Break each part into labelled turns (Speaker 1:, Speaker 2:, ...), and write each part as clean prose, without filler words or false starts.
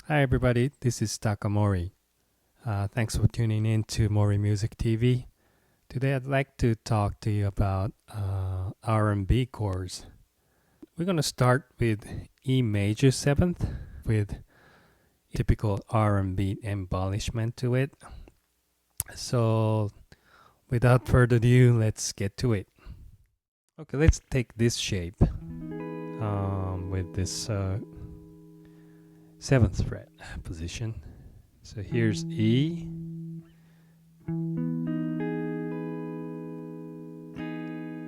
Speaker 1: Hi everybody, this is Takamori. Thanks for tuning in to MoriMusicTV. Today I'd like to talk to you about R&B chords. We're going to start with E major 7th with typical R&B embellishment to it. So without further ado, let's get to it. Okay, let's take this shape with this 7th fret position. So here's E.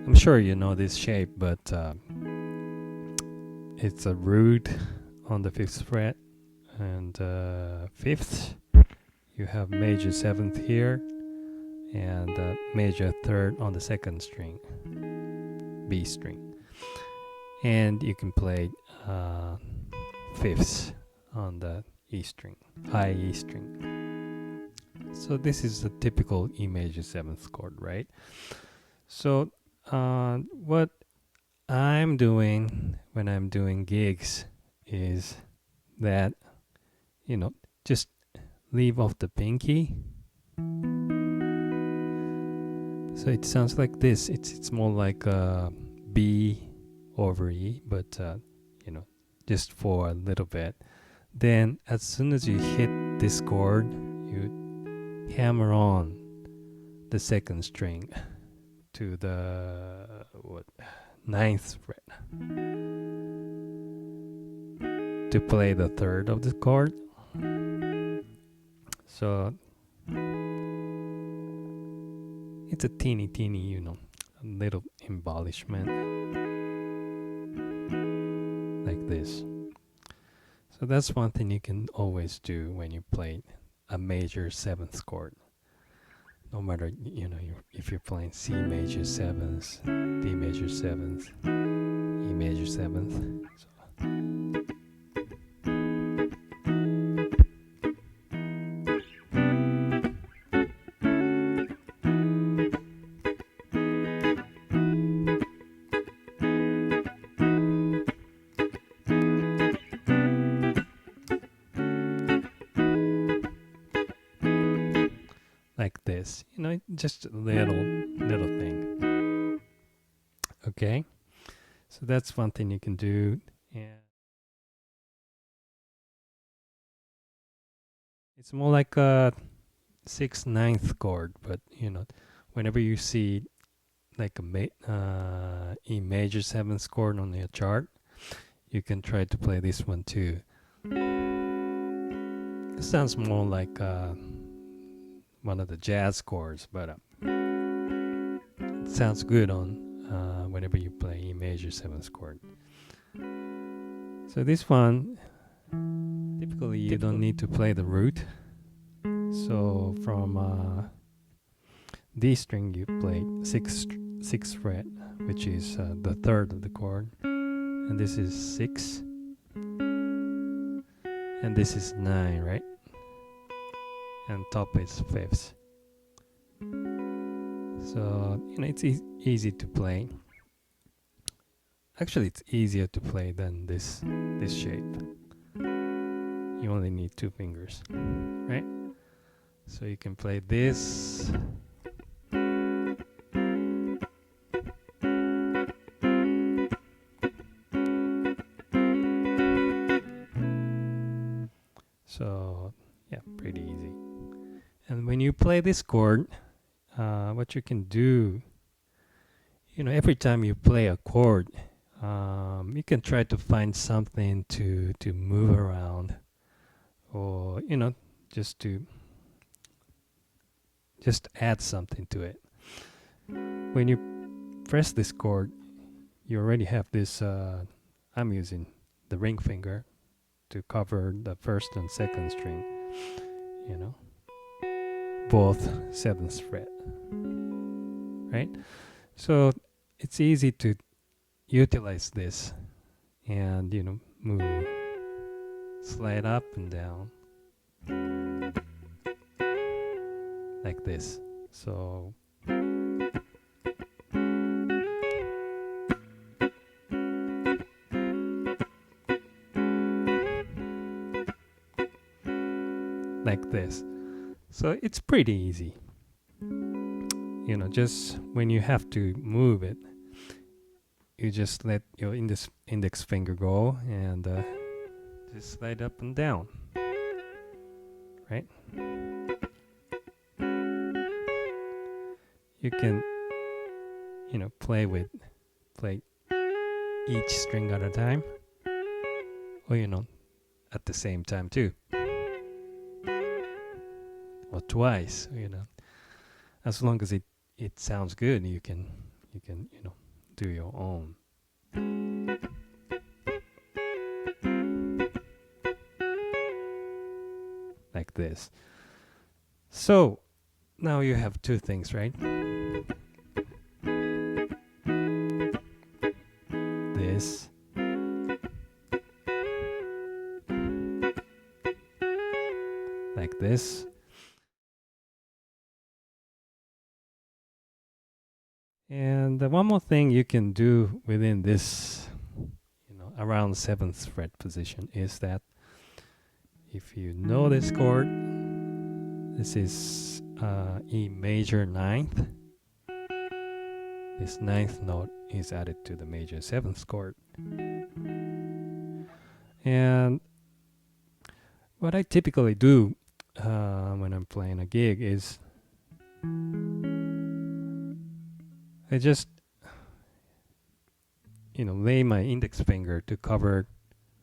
Speaker 1: I'm sure you know this shape, but it's a root on the 5th fret, and 5th you have major 7th here, and major 3rd on the 2nd string, B string, and you can play 5ths on the E string, high E string. So this is a typical E major 7th chord, right? So what I'm doing when I'm doing gigs is that, just leave off the pinky. So it sounds like this. It's more like B over E, but just for a little bit. Then as soon as you hit this chord, you hammer on the 2nd string to the 9th fret to play the 3rd of the chord. So it's a teeny a little embellishment like this. So that's one thing you can always do when you play a major 7th chord. No matter, if you're playing C major 7th, D major 7th, E major 7th. Like this, just a little thing. Okay, so that's one thing you can do, and it's more like a 6/9 chord. But whenever you see like a E major 7th chord on your chart, you can try to play this one too. It sounds more like one of the jazz chords, but it sounds good on whenever you play E major 7th chord. So this one, typically you don't need to play the root. So from D string you play 6th fret, which is the 3rd of the chord, and this is 6, and this is 9, right? And top is 5th. So it's easy to play. Actually, it's easier to play than this shape. You only need 2 fingers, right? So you can play this. So yeah, pretty easy. And when you play this chord, what you can do, every time you play a chord, you can try to find something to move around, or just add something to it. When you press this chord, you already have this. I'm using the ring finger to cover the 1st and 2nd string, both 7th fret, right? So it's easy to utilize this and move, slide up and down like this. So like this. So it's pretty easy. Just when you have to move it, you just let your index finger go and just slide up and down, right? You can, play each string at a time, or at the same time too, or twice. As long as it sounds good, you can do your own. Like this. So now you have two things, right? This like this. And one more thing you can do within this, around 7th fret position is that if you know this chord, this is E major 9th. This 9th note is added to the major 7th chord. And what I typically do when I'm playing a gig is I just lay my index finger to cover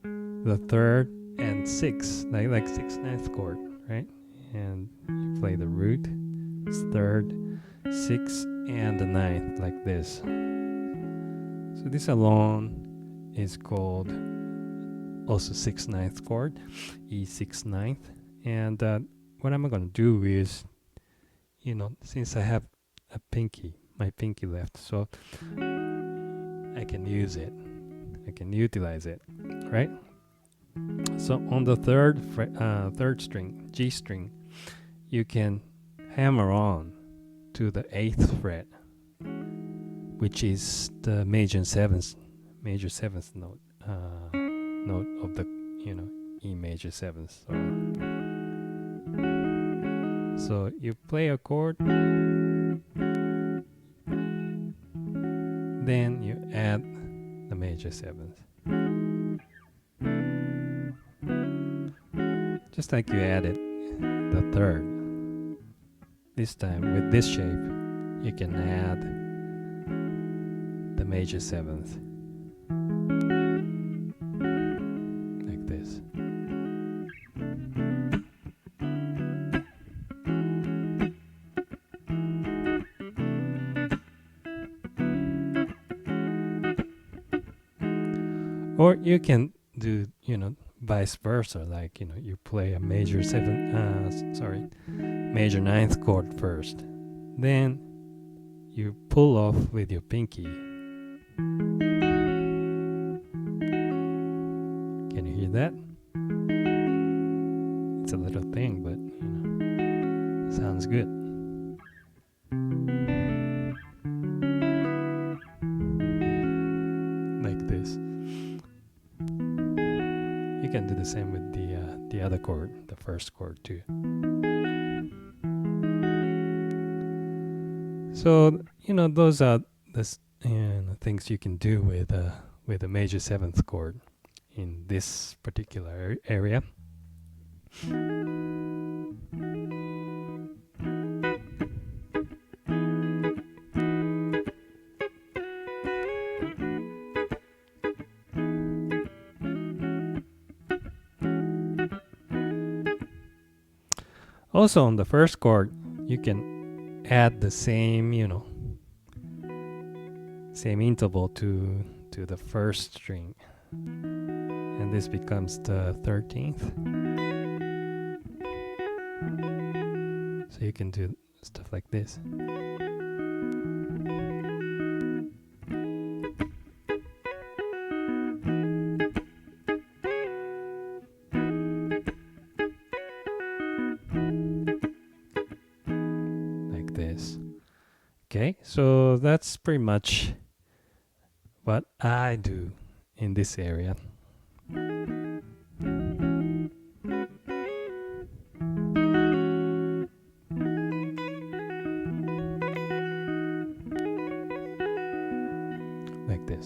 Speaker 1: the 3rd and 6th, like 6/9 chord, right? And you play the root, 3rd, 6th, and the 9th like this. So this alone is called also 6/9 chord, E6/9. And what I'm going to do is, since I have my pinky left, so I can use it. I can utilize it, right? So on the 3rd string, G string, you can hammer on to the 8th fret, which is the major 7th note, note of the E major 7th. So you play a chord, then you add the major 7th. Just like you added the 3rd. This time with this shape, you can add the major 7th. Like this. Or you can do, vice versa, like, you play a major 9th chord first. Then you pull off with your pinky. Can you hear that? It's a little thing, but, sounds good. Like this. You can do the same with the other chord, the 1st chord too. So those are the things you can do with a major 7th chord in this particular area. Also on the 1st chord, you can add the same, same interval to the 1st string. And this becomes the 13th. So you can do stuff like this. Okay, so that's pretty much what I do in this area.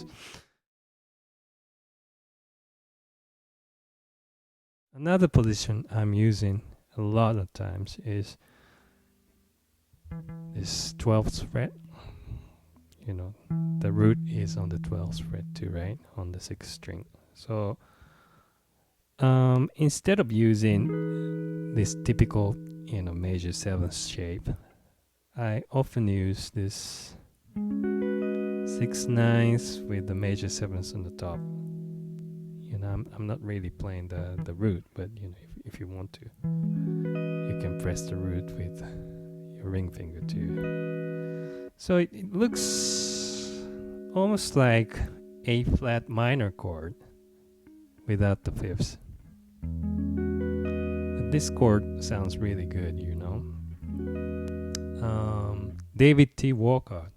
Speaker 1: this. Another position I'm using a lot of times is this 12th fret. You know, the root is on the 12th fret too, right? On the 6th string. So instead of using this typical, you know, major 7th shape, I often use this 6/9 with the major 7th on the top. You know, I'm not really playing the root, but you know, if you want to, you can press the root with your ring finger too. So it looks almost like A flat minor chord without the fifths. But this chord sounds really good, you know. David T. Walcott.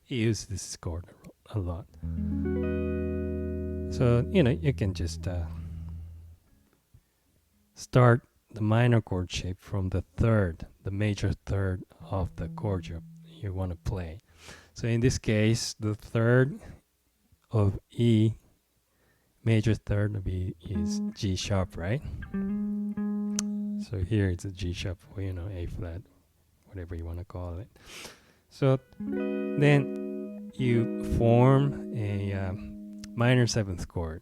Speaker 1: He used this chord a lot. So, you know, you can just start the minor chord shape from the third, the major third of the chord you want to play. So in this case, the third of E, major third of E is G sharp, right? So here it's a G sharp, or you know, A flat, whatever you want to call it. So then you form a minor 7th chord.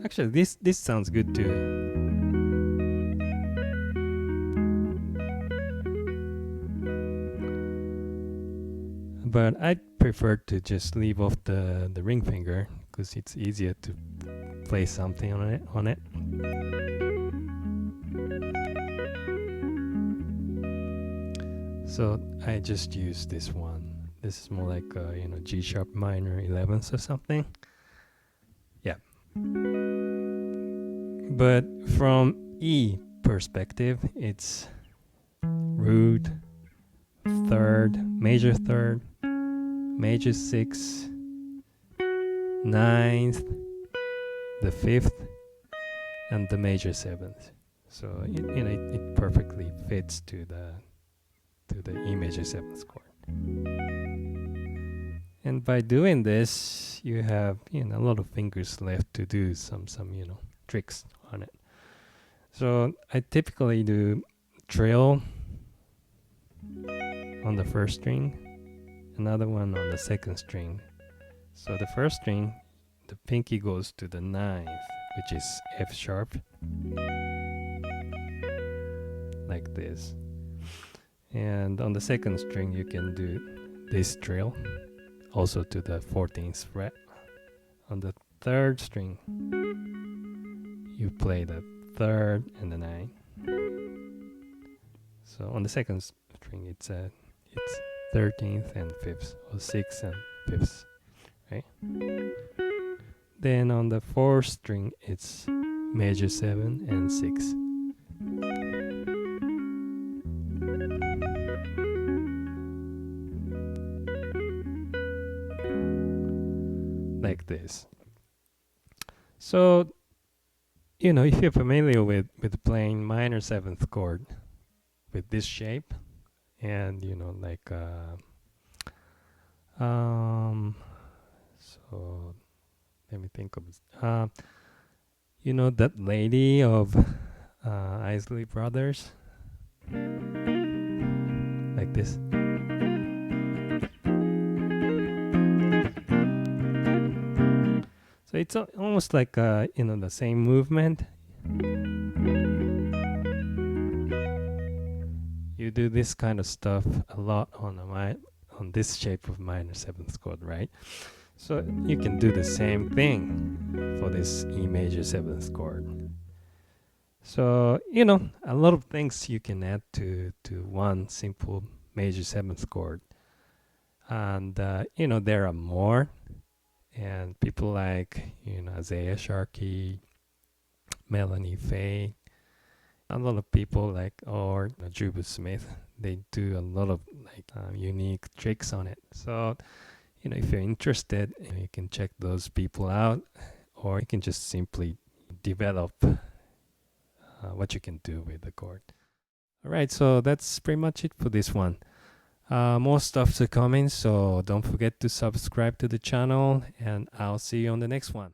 Speaker 1: Actually, this sounds good too. But I prefer to just leave off the ring finger because it's easier to play something on it. So I just use this one. This is more like you know, G sharp minor 11th or something. Yeah. But from E perspective, it's root, third, major 6, 9th, the 5th, and the major 7th. So you know, it perfectly fits to the E major 7th chord. And by doing this, you have, you know, a lot of fingers left to do some you know, tricks on it. So I typically do trill on the first string, another one on the second string. So the first string, the pinky goes to the 9th, which is F sharp, like this. And on the second string, you can do this trill, also to the 14th fret. On the third string, you play the 3rd and the 9th. So on the second string, it's 13th and 5th, or 6th and 5th, right? Then on the 4th string, it's major 7 and 6. Like this. So, you know, if you're familiar with playing minor 7th chord with this shape, and you know, like so let me think of you know, that lady of Isley Brothers, like this. So it's almost like you know, the same movement. You do this kind of stuff a lot on this shape of minor 7th chord, right? So you can do the same thing for this E major 7th chord. So, you know, a lot of things you can add to one simple major 7th chord. And, you know, there are more. And people like, you know, Isaiah Sharkey, Melanie Faye, a lot of people like, or Juba Smith, they do a lot of like unique tricks on it. So, if you're interested, you can check those people out, or you can just simply develop what you can do with the chord. All right, so that's pretty much it for this one. More stuff to come in, so don't forget to subscribe to the channel, and I'll see you on the next one.